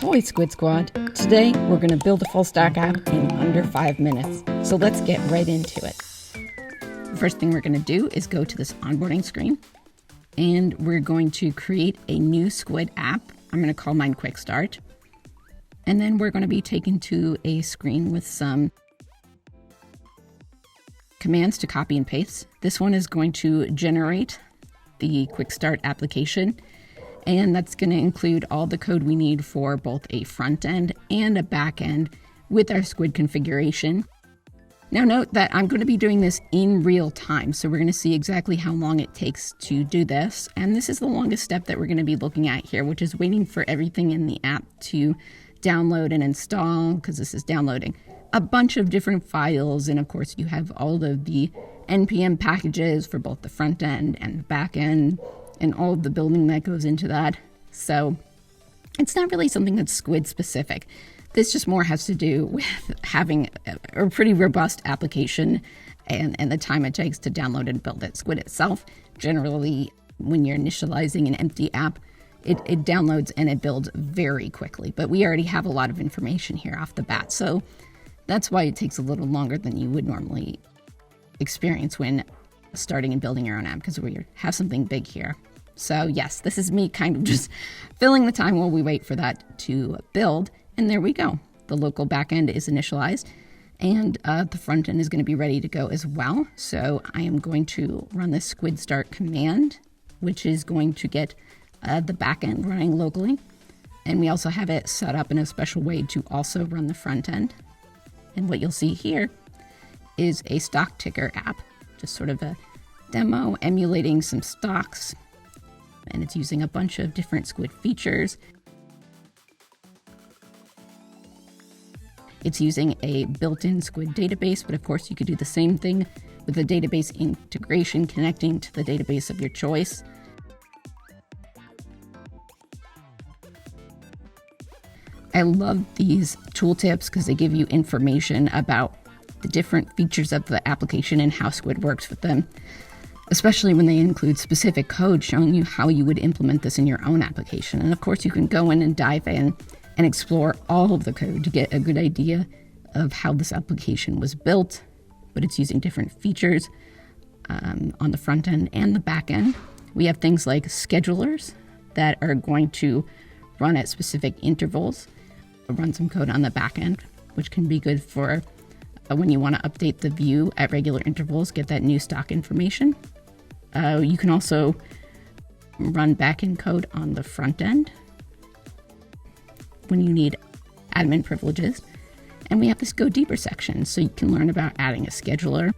Ahoy, Squid Squad! Today, we're going to build a full stack app in under 5 minutes. So let's get right into it. The first thing we're going to do is go to this onboarding screen, and we're going to create a new Squid app. I'm going to call mine Quickstart. And then we're going to be taken to a screen with some commands to copy and paste. This one is going to generate the Quickstart application, and that's going to include all the code we need for both a front end and a back end with our Squid configuration. Now note that I'm going to be doing this in real time, so we're going to see exactly how long it takes to do this. And this is the longest step that we're going to be looking at here, which is waiting for everything in the app to download and install, because this is downloading a bunch of different files. And of course, you have all of the NPM packages for both the front end and the back end, and all of the building that goes into that. So it's not really something that's Squid specific. This just more has to do with having a pretty robust application and the time it takes to download and build it. Squid itself, generally, when you're initializing an empty app, it downloads and it builds very quickly. But we already have a lot of information here off the bat. So that's why it takes a little longer than you would normally experience when starting and building your own app, because we have something big here. So yes, this is me kind of just filling the time while we wait for that to build. And there we go. The local backend is initialized, and the front end is going to be ready to go as well. So I am going to run this squid start command, which is going to get the backend running locally. And we also have it set up in a special way to also run the front end. And what you'll see here is a stock ticker app, just sort of a demo emulating some stocks. And it's using a bunch of different Squid features. It's using a built-in Squid database, but of course you could do the same thing with a database integration connecting to the database of your choice. I love these tooltips because they give you information about the different features of the application and how Squid works with them, especially when they include specific code showing you how you would implement this in your own application. And of course, you can go in and dive in and explore all of the code to get a good idea of how this application was built, but it's using different features on the front end and the back end. We have things like schedulers that are going to run at specific intervals, run some code on the back end, which can be good for when you want to update the view at regular intervals, get that new stock information. You can also run backend code on the front end when you need admin privileges. And we have this Go Deeper section, so you can learn about adding a scheduler,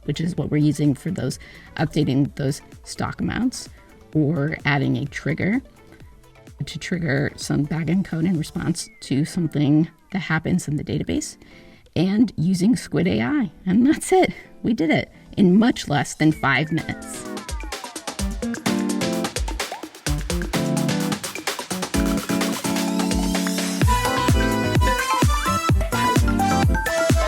which is what we're using for those updating those stock amounts, or adding a trigger to trigger some backend code in response to something that happens in the database, and using Squid AI. And that's it. We did it in much less than 5 minutes.